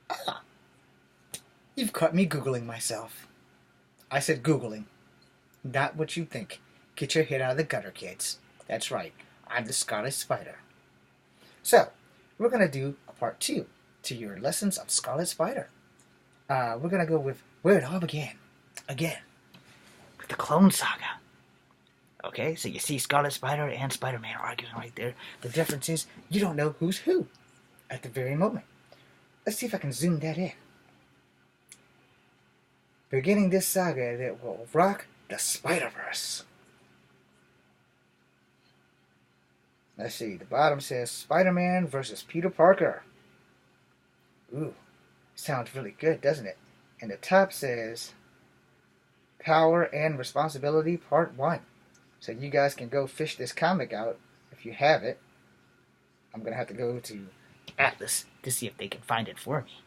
Ah, you've caught me Googling myself. I said Googling, not what you think. Get your head out of the gutter, kids. That's right, I'm the Scarlet Spider. So, we're going to do a part 2 to your lessons of Scarlet Spider. We're going to go with where it all began. Again, with the Clone Saga. Okay, so you see Scarlet Spider and Spider-Man arguing right there. The difference is you don't know who's who at the very moment. Let's see if I can zoom that in. Beginning this saga that will rock the Spider-Verse. Let's see, the bottom says Spider-Man versus Peter Parker. Ooh, sounds really good, doesn't it? And the top says Power and Responsibility Part 1. So you guys can go fish this comic out if you have it. I'm going to have to go to Atlas to see if they can find it for me.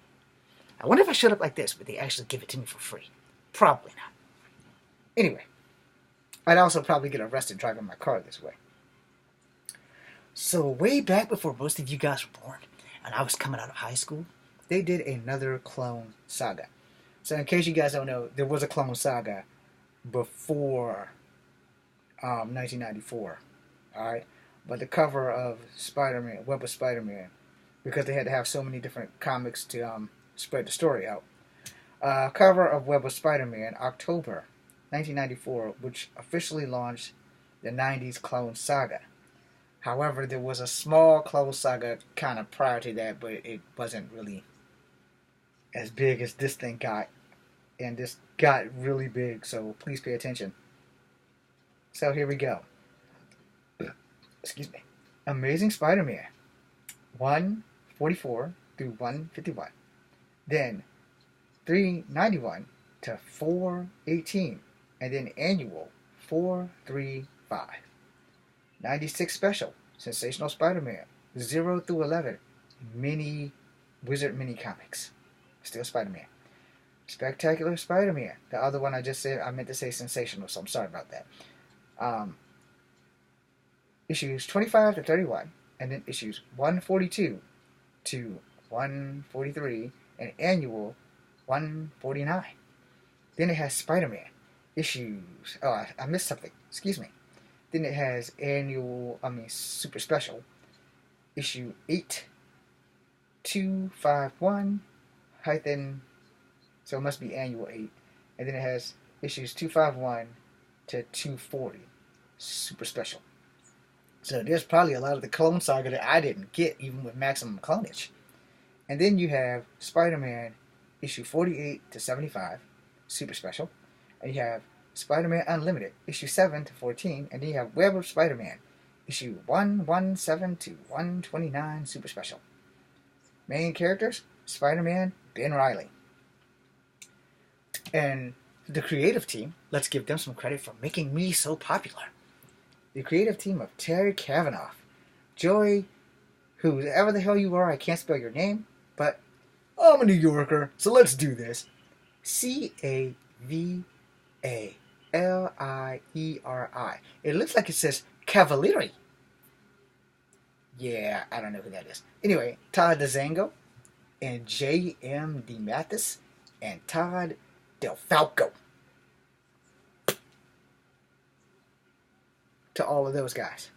I wonder if I showed up like this, would they actually give it to me for free? Probably not. Anyway, I'd also probably get arrested driving my car this way. So way back before most of you guys were born, and I was coming out of high school, they did another Clone Saga. So in case you guys don't know, there was a Clone Saga before 1994. Alright? But the cover of Spider-Man, Web of Spider-Man, because they had to have so many different comics to spread the story out. Cover of Web of Spider-Man, October 1994, which officially launched the 90s Clone Saga. However, there was a small Clone Saga kind of prior to that, but it wasn't really as big as this thing got. And this got really big, so please pay attention. So here we go. Excuse me. Amazing Spider-Man 144 through 151. Then 391 to 418. And then annual 435. 96 special, Sensational Spider-Man 0 through 11. Wizard mini comics. Still Spider-Man. Spectacular Spider-Man. The other one I just said, I meant to say sensational, so I'm sorry about that. Issues 25 to 31, and then issues 142 to 143, and annual 149. Then it has Spider-Man issues. Oh, I missed something. Excuse me. Then it has super special issue 8251 hyphen. So it must be annual 8. And then it has issues 251 to 240. Super special. So there's probably a lot of the Clone Saga that I didn't get, even with Maximum Clonage. And then you have Spider-Man issue 48 to 75. Super special. And you have Spider-Man Unlimited, issue 7 to 14. And then you have Web of Spider-Man, issue 117 to 129. Super special. Main characters, Spider-Man, Ben Reilly. And the creative team, let's give them some credit for making me so popular. The creative team of Terry Kavanaugh, Joey, whoever the hell you are, I can't spell your name, but I'm a New Yorker, so let's do this. Cavalieri. It looks like it says Cavalieri. Yeah, I don't know who that is. Anyway, Todd DeZango and J.M. DeMatteis and Todd DeFalco. To all of those guys.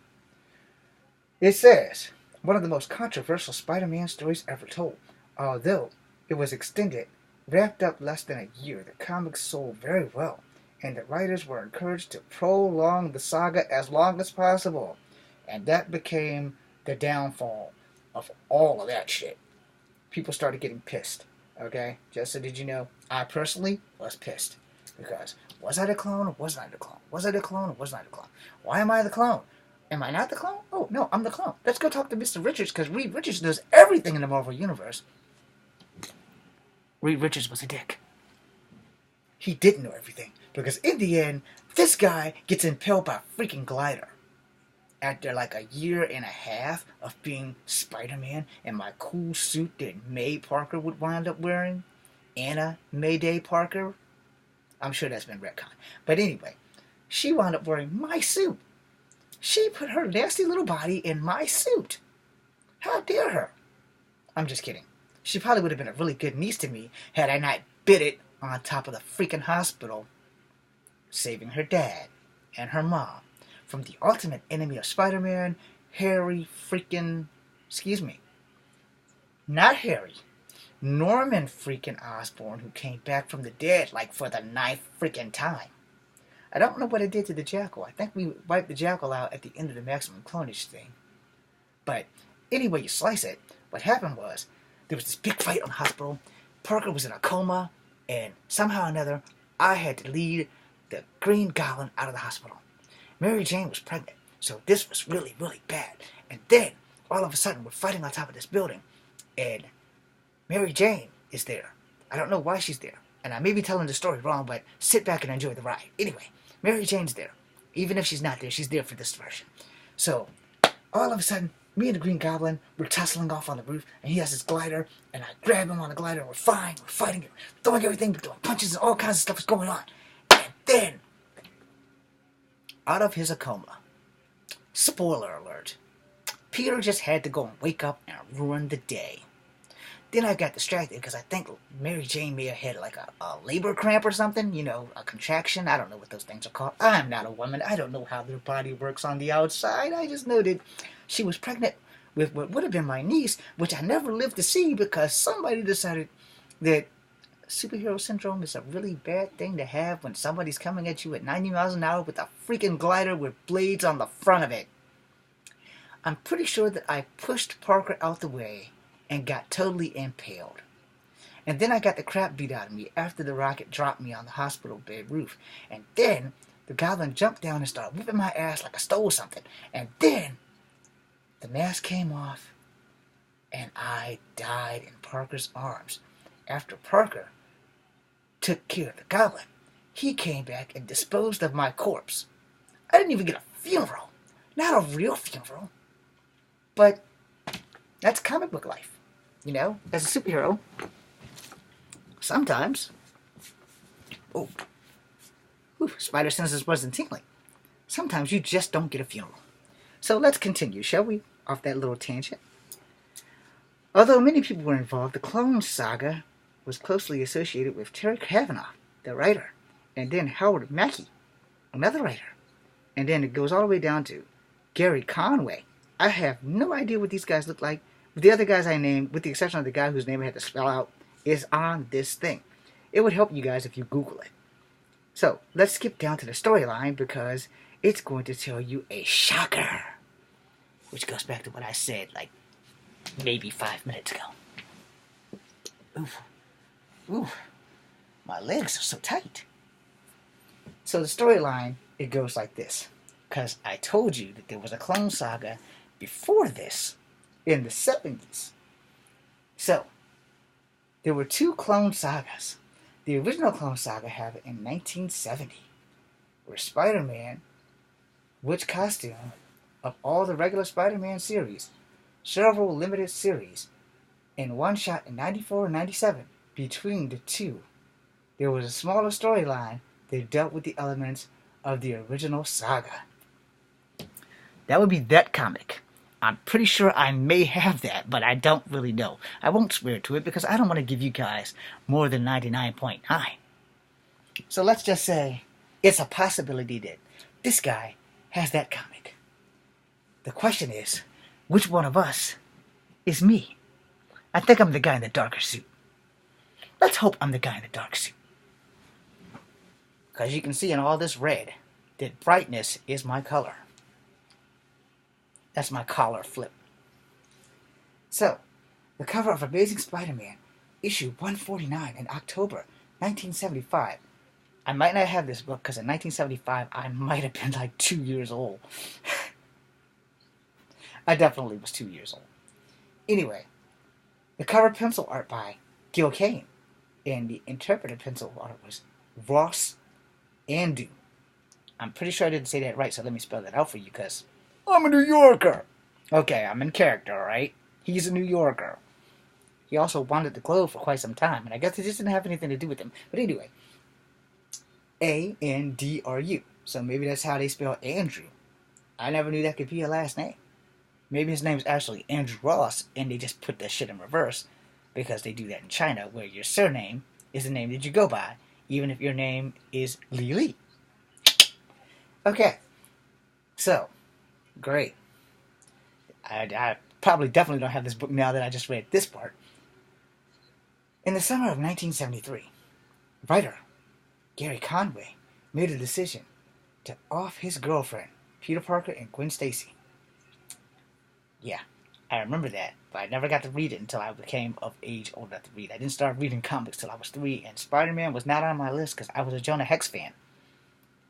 It says, one of the most controversial Spider-Man stories ever told. Although it was extended, wrapped up less than a year, the comics sold very well, and the writers were encouraged to prolong the saga as long as possible. And that became the downfall of all of that shit. People started getting pissed. Okay? Just so did you know, I personally was pissed. Because, was I the clone or wasn't I the clone? Was I the clone or wasn't I the clone? Why am I the clone? Am I not the clone? Oh, no, I'm the clone. Let's go talk to Mr. Richards, because Reed Richards knows everything in the Marvel Universe. Reed Richards was a dick. He didn't know everything. Because in the end, this guy gets impaled by a freaking glider. After like a year and a half of being Spider-Man in my cool suit that May Parker would wind up wearing. Anna Mayday Parker. I'm sure that's been retconned. But anyway, she wound up wearing my suit. She put her nasty little body in my suit. How dare her? I'm just kidding. She probably would have been a really good niece to me had I not bit it on top of the freaking hospital, saving her dad and her mom from the ultimate enemy of Spider-Man, Harry freaking... Excuse me. Not Harry. Norman freaking Osborn, who came back from the dead like for the ninth freaking time. I don't know what it did to the Jackal. I think we wiped the Jackal out at the end of the maximum clonage thing. But anyway you slice it, what happened was there was this big fight on the hospital. Parker was in a coma, and somehow or another I had to lead the Green Goblin out of the hospital. Mary Jane was pregnant, so this was really, really bad. And then, all of a sudden, we're fighting on top of this building, and Mary Jane is there. I don't know why she's there, and I may be telling the story wrong, but sit back and enjoy the ride. Anyway, Mary Jane's there. Even if she's not there, she's there for this version. So, all of a sudden, me and the Green Goblin, we're tussling off on the roof, and he has his glider, and I grab him on the glider, and we're fine, we're fighting, we're throwing everything, we're throwing punches, and all kinds of stuff is going on. And then, out of his coma, spoiler alert, Peter just had to go and wake up and ruin the day. Then I got distracted because I think Mary Jane may have had like a labor cramp or something, you know, a contraction. I don't know what those things are called. I'm not a woman. I don't know how their body works on the outside. I just know that she was pregnant with what would have been my niece, which I never lived to see because somebody decided that superhero syndrome is a really bad thing to have when somebody's coming at you at 90 miles an hour with a freaking glider with blades on the front of it. I'm pretty sure that I pushed Parker out the way and got totally impaled. And then I got the crap beat out of me after the rocket dropped me on the hospital bed roof. And then the Goblin jumped down and started whipping my ass like I stole something. And then the mask came off and I died in Parker's arms. After Parker took care of the Goblin, he came back and disposed of my corpse. I didn't even get a funeral. Not a real funeral. But that's comic book life. You know, as a superhero, sometimes, spider senses wasn't tingling. Sometimes you just don't get a funeral. So let's continue, shall we? Off that little tangent. Although many people were involved, the Clone Saga was closely associated with Terry Kavanagh, the writer, and then Howard Mackey, another writer. And then it goes all the way down to Gary Conway. I have no idea what these guys look like. The other guys I named, with the exception of the guy whose name I had to spell out, is on this thing. It would help you guys if you Google it. So, let's skip down to the storyline because it's going to tell you a shocker. Which goes back to what I said, like, maybe 5 minutes ago. Oof. My legs are so tight. So the storyline, it goes like this. Because I told you that there was a Clone Saga before this, in the 70s. So, there were two Clone Sagas. The original Clone Saga happened in 1970, where Spider-Man, which costume of all the regular Spider-Man series, several limited series, in one shot in 94 and 97, between the two, there was a smaller storyline that dealt with the elements of the original saga. That would be that comic. I'm pretty sure I may have that, but I don't really know. I won't swear to it because I don't want to give you guys more than 99.9. So let's just say it's a possibility that this guy has that comic. The question is, which one of us is me? I think I'm the guy in the darker suit. Let's hope I'm the guy in the dark suit. Because you can see in all this red that brightness is my color. That's my collar flip. So, the cover of Amazing Spider-Man, issue 149 in October 1975. I might not have this book because in 1975 I might have been like 2 years old. I definitely was 2 years old. Anyway, the cover pencil art by Gil Kane, and the interpretive pencil art was Ross Andu. I'm pretty sure I didn't say that right, so let me spell that out for you because I'm a New Yorker. Okay, I'm in character, alright? He's a New Yorker. He also wanted the Globe for quite some time, and I guess it just didn't have anything to do with him. But anyway, A-N-D-R-U. So maybe that's how they spell Andrew. I never knew that could be a last name. Maybe his name is actually Andrew Ross, and they just put that shit in reverse. because they do that in China, where your surname is the name that you go by, even if your name is Li Li. Okay, so, great. I probably definitely don't have this book now that I just read this part. In the summer of 1973, writer Gary Conway made a decision to off his girlfriend, Peter Parker and Gwen Stacy. Yeah, I remember that, but I never got to read it until I became of age old enough to read. I didn't start reading comics till I was 3, and Spider-Man was not on my list because I was a Jonah Hex fan.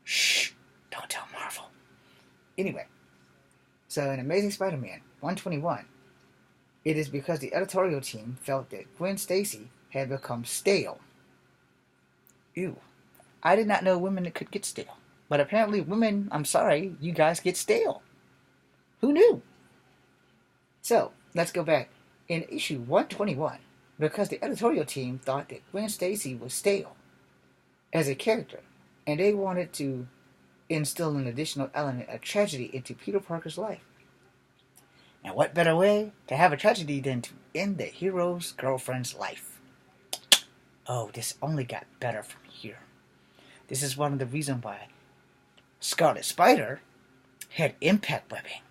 Shh, don't tell Marvel. Anyway, so in Amazing Spider-Man 121, it is because the editorial team felt that Gwen Stacy had become stale. Ew. I did not know women that could get stale. But apparently women, I'm sorry, you guys get stale. Who knew? So, let's go back. In issue 121, because the editorial team thought that Gwen Stacy was stale as a character, and they wanted to instill an additional element of tragedy into Peter Parker's life. And what better way to have a tragedy than to end the hero's girlfriend's life? Oh, this only got better from here. This is one of the reasons why Scarlet Spider had impact webbing.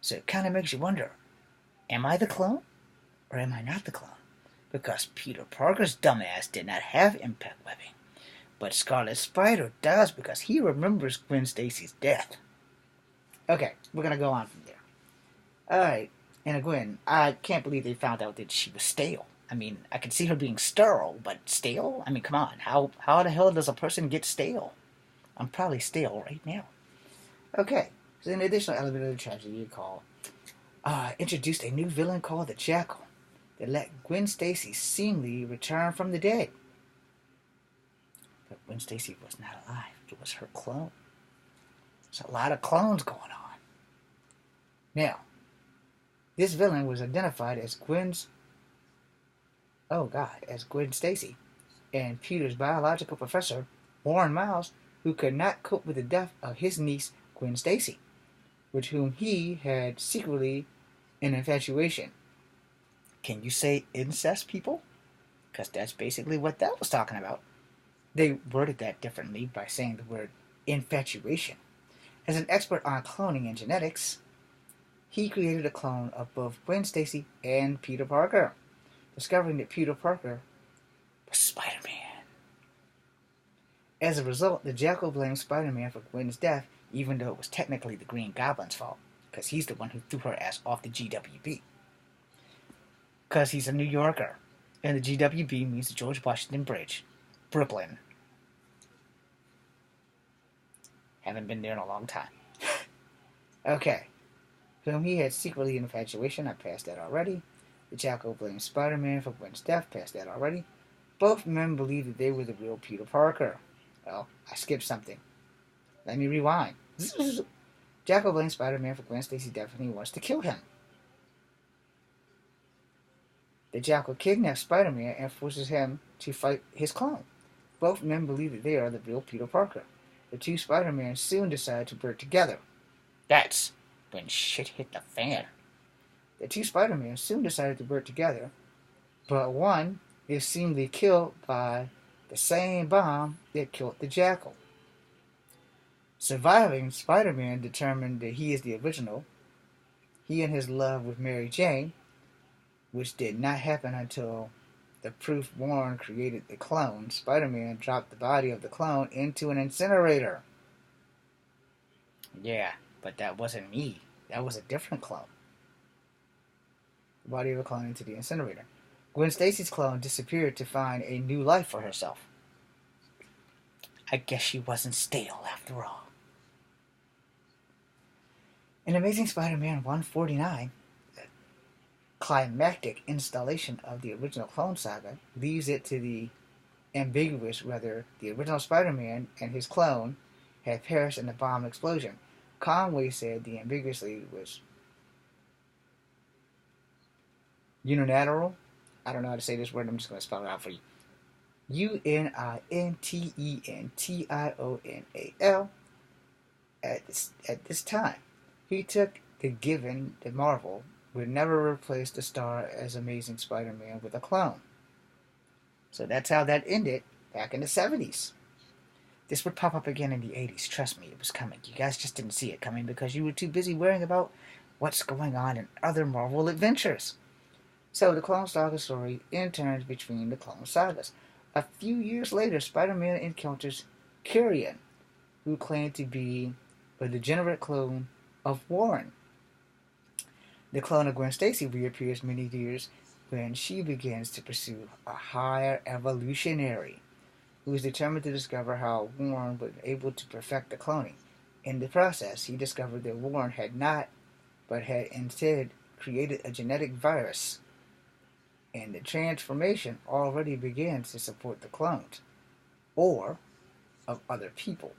So it kind of makes you wonder, am I the clone or am I not the clone? Because Peter Parker's dumbass did not have impact webbing. But Scarlet Spider does because he remembers Gwen Stacy's death. Okay, we're going to go on from there. Alright, and Gwen, I can't believe they found out that she was stale. I mean, I can see her being sterile, but stale? I mean, come on. How the hell does a person get stale? I'm probably stale right now. Okay, so an additional element of the tragedy called introduced a new villain called the Jackal that let Gwen Stacy seemingly return from the dead. But Gwen Stacy was not alive. It was her clone. There's a lot of clones going on. Now, this villain was identified as Gwen Stacy, and Peter's biological professor, Warren Miles, who could not cope with the death of his niece, Gwen Stacy, with whom he had secretly an infatuation. Can you say incest, people? Because that's basically what that was talking about. They worded that differently by saying the word infatuation. As an expert on cloning and genetics, he created a clone of both Gwen Stacy and Peter Parker, discovering that Peter Parker was Spider-Man. As a result, the Jackal blamed Spider-Man for Gwen's death, even though it was technically the Green Goblin's fault, because he's the one who threw her ass off the GWB. Because he's a New Yorker, and the GWB means the George Washington Bridge, Brooklyn. Haven't been there in a long time. Okay. Whom he had secretly an infatuation, I passed that already. The Jackal blamed Spider-Man for Gwen's death, passed that already. Both men believed that they were the real Peter Parker. Well, I skipped something. Let me rewind. Jackal blames Spider-Man for Gwen Stacy's death and he wants to kill him. The Jackal kidnaps Spider-Man and forces him to fight his clone. Both men believe that they are the real Peter Parker. The two Spider-Men soon decide to work together. That's when shit hit the fan. The two Spider-Men soon decided to work together, but one is seemingly killed by the same bomb that killed the Jackal. Surviving, Spider-Man determined that he is the original. He and his love with Mary Jane, which did not happen until the proof Warren created the clone. Spider-Man dropped the body of the clone into an incinerator. Yeah, but that wasn't me. That was a different clone. The body of a clone into the incinerator. Gwen Stacy's clone disappeared to find a new life for herself. I guess she wasn't stale after all. In Amazing Spider-Man 149, the climactic installation of the original Clone Saga leaves it to the ambiguous whether the original Spider-Man and his clone had perished in the bomb explosion. Conway said the ambiguously was unilateral. I don't know how to say this word. I'm just going to spell it out for you. UNINTENTIONAL. At this time, he took the given that Marvel would never replace the star as Amazing Spider-Man with a clone. So that's how that ended back in the 70s. This would pop up again in the 80s. Trust me, it was coming. You guys just didn't see it coming because you were too busy worrying about what's going on in other Marvel adventures. So the Clone Saga story interns between the Clone Sagas. A few years later, Spider-Man encounters Kyrian, who claimed to be a degenerate clone of Warren. The clone of Gwen Stacy reappears many years when she begins to pursue a higher evolutionary who is determined to discover how Warren was able to perfect the cloning. In the process, he discovered that Warren had not, but had instead created a genetic virus, and the transformation already begins to support the clones, or of other people.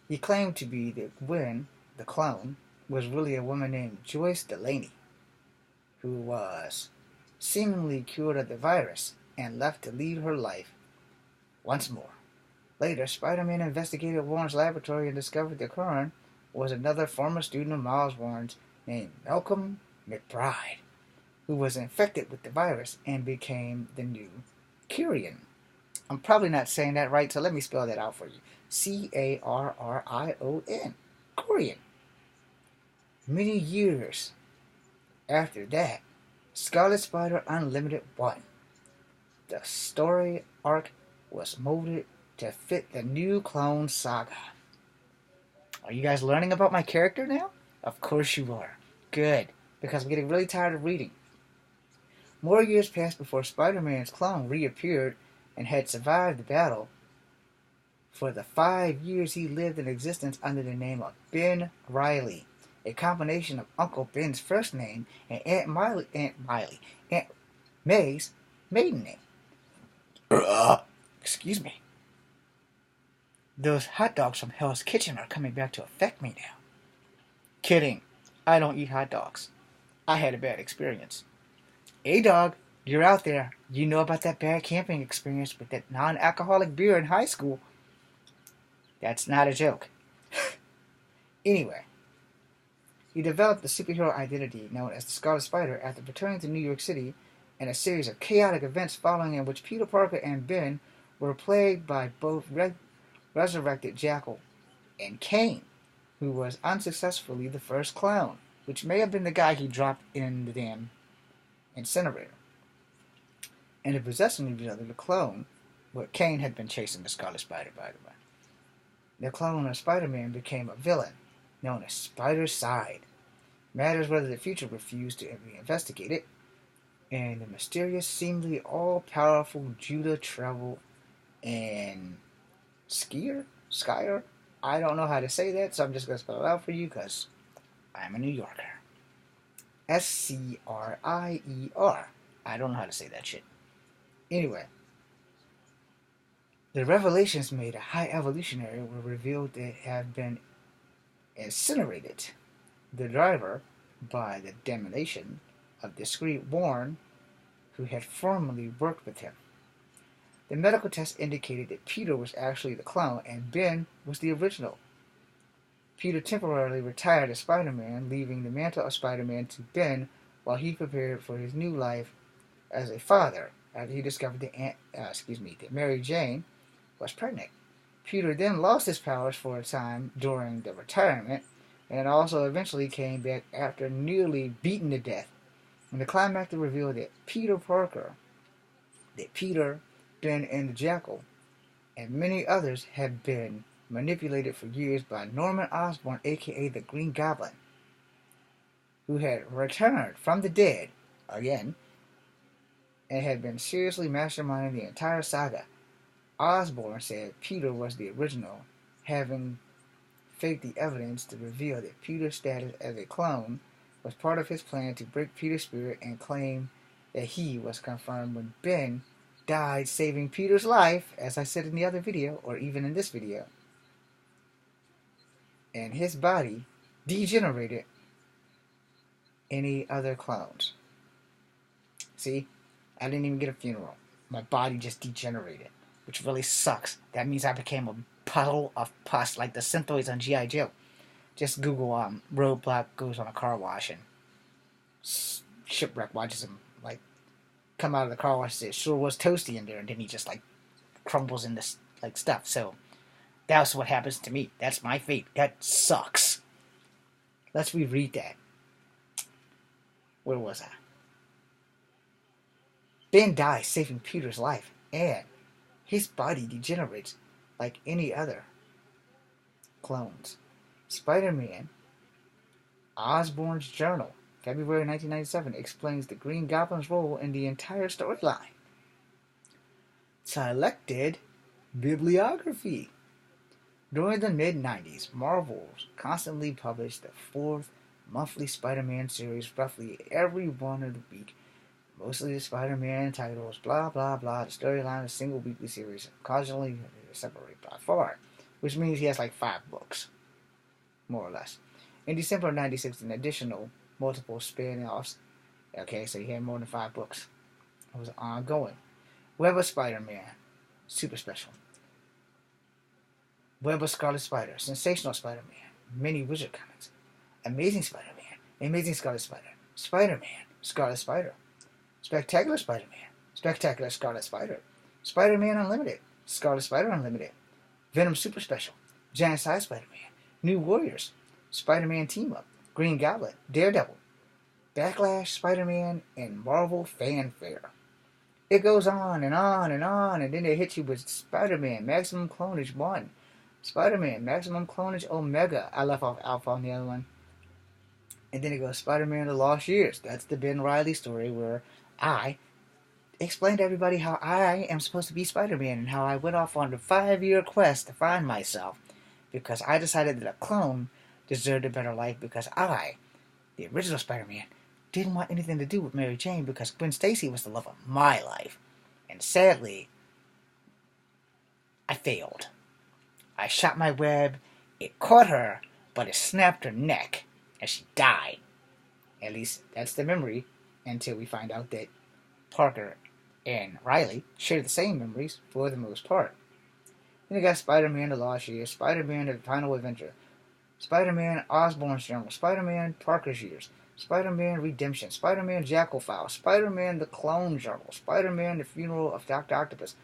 He claimed to be that Gwen, the clone, was really a woman named Joyce Delaney, who was seemingly cured of the virus and left to lead her life once more. Later, Spider-Man investigated Warren's laboratory and discovered the clone was another former student of Miles Warren's named Malcolm McBride, who was infected with the virus and became the new Kyrian. I'm probably not saying that right, so let me spell that out for you. Carrion. Kyrian. Many years after that, Scarlet Spider Unlimited 1. The story arc was molded to fit the new Clone Saga. Are you guys learning about my character now? Of course you are. Good, because I'm getting really tired of reading. More years passed before Spider-Man's clone reappeared and had survived the battle. For the 5 years he lived in existence under the name of Ben Reilly, a combination of Uncle Ben's first name and Aunt May's maiden name. Excuse me. Those hot dogs from Hell's Kitchen are coming back to affect me now. Kidding. I don't eat hot dogs. I had a bad experience. Hey dog, you're out there. You know about that bad camping experience with that non-alcoholic beer in high school. That's not a joke. Anyway, he developed the superhero identity known as the Scarlet Spider after returning to New York City in a series of chaotic events following in which Peter Parker and Ben were plagued by both resurrected Jackal and Kane, who was unsuccessfully the first clown, which may have been the guy he dropped in the damn incinerator. And the possessing of each other, the clone, where Kane had been chasing the Scarlet Spider, by the way. The clone of Spider-Man became a villain, known as Spider-Side. Matters whether the future refused to be investigated, and the mysterious, seemingly all-powerful Judah traveled in Skyer? I don't know how to say that, so I'm just going to spell it out for you because I'm a New Yorker. Scrier. I don't know how to say that shit. Anyway, the revelations made a high evolutionary were revealed to have been incinerated. The driver, by the damnation of discreet Warren, who had formerly worked with him. The medical test indicated that Peter was actually the clone and Ben was the original. Peter temporarily retired as Spider-Man, leaving the mantle of Spider-Man to Ben while he prepared for his new life as a father after he discovered that Mary Jane was pregnant. Peter then lost his powers for a time during the retirement and also eventually came back after nearly beaten to death. And the climax revealed that Peter, Ben, and the Jackal, and many others had been manipulated for years by Norman Osborn, aka the Green Goblin, who had returned from the dead again and had been seriously masterminding the entire saga. Osborn said Peter was the original, having faked the evidence to reveal that Peter's status as a clone was part of his plan to break Peter's spirit and claim that he was confirmed when Ben died, saving Peter's life, as I said in the other video, or even in this video. And his body degenerated any other clones. See, I didn't even get a funeral. My body just degenerated, which really sucks. That means I became a puddle of pus like the synthoids on G.I. Joe. Just Google Roadblock goes on a car wash and Shipwreck watches him like come out of the car wash. It sure was toasty in there, and then he just like crumbles into like stuff. So that's what happens to me. That's my fate. That sucks. Let's reread that. Where was I? Ben dies, saving Peter's life, and his body degenerates like any other clones. Spider-Man, Osborn's Journal, February 1997, explains the Green Goblin's role in the entire storyline. Selected bibliography. During the mid-90s, Marvel constantly published the 4th monthly Spider-Man series roughly every one of the week. Mostly the Spider-Man titles, blah blah blah. The storyline is a single weekly series, occasionally separated by far, which means he has like 5 books, more or less. In December of '96, an additional multiple spin-offs. Okay, so he had more than 5 books. It was ongoing. Web of Spider-Man, super special. Web of Scarlet Spider, Sensational Spider-Man, Mini Wizard Comics, Amazing Spider-Man, Amazing Scarlet Spider, Spider-Man, Scarlet Spider, Spectacular Spider-Man, Spectacular Scarlet Spider, Spider-Man Unlimited, Scarlet Spider Unlimited, Venom Super Special, Giant Size Spider-Man, New Warriors, Spider-Man Team Up, Green Goblin, Daredevil, Backlash Spider-Man, and Marvel Fanfare. It goes on and on and on, and then they hit you with Spider-Man Maximum Clonage 1, Spider-Man Maximum Clonage Omega. I left off Alpha on the other one. And then it goes Spider-Man The Lost Years. That's the Ben Reilly story where I explained to everybody how I am supposed to be Spider-Man and how I went off on a 5-year quest to find myself because I decided that a clone deserved a better life because I, the original Spider-Man, didn't want anything to do with Mary Jane because Gwen Stacy was the love of my life. And sadly, I failed. I shot my web, it caught her, but it snapped her neck, and she died. At least, that's the memory, until we find out that Parker and Riley share the same memories for the most part. Then you got Spider-Man The Lost Years, Spider-Man The Final Adventure, Spider-Man Osborn's Journal, Spider-Man Parker's Years, Spider-Man Redemption, Spider-Man Jackal File, Spider-Man The Clone Journal, Spider-Man The Funeral of Dr. Octopus,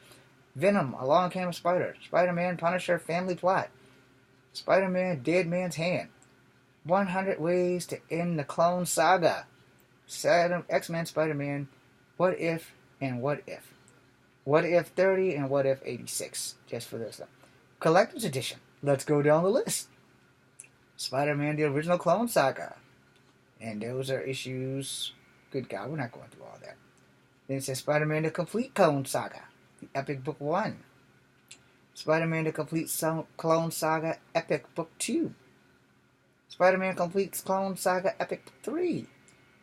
Venom, Along Came a Spider, Spider-Man Punisher Family Plot, Spider-Man Dead Man's Hand, 100 Ways to End the Clone Saga, X-Men Spider-Man, What If and What If, What If 30 and What If 86, just for this stuff. Collector's Edition, let's go down the list. Spider-Man The Original Clone Saga, and those are issues, good God, we're not going through all that. Then it says Spider-Man The Complete Clone Saga, the Epic Book 1. Spider-Man The Complete Clone Saga, Epic Book 2. Spider-Man Complete Clone Saga, Epic Book 3.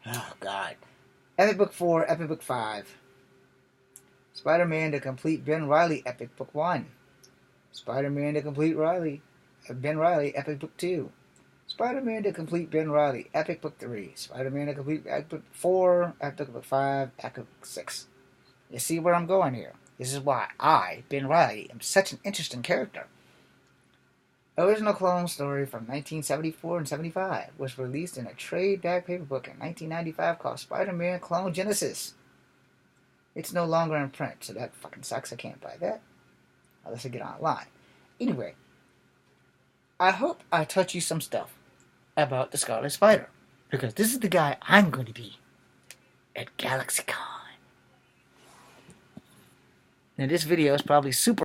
Oh, God. Epic Book 4, Epic Book 5. Spider-Man The Complete Ben Reilly, Epic Book 1. Spider-Man The Complete Ben Reilly, Epic Book 2. Spider-Man The Complete Ben Reilly, Epic Book 3. Spider-Man The Complete Epic Book 4, Epic Book 5, Epic Book 6. You see where I'm going here? This is why I, Ben Reilly, am such an interesting character. Original Clone Story from 1974 and 75 was released in a trade-back paperback in 1995 called Spider-Man Clone Genesis. It's no longer in print, so that fucking sucks. I can't buy that unless I get online. Anyway, I hope I taught you some stuff about the Scarlet Spider, because this is the guy I'm going to be at GalaxyCon. Now this video is probably super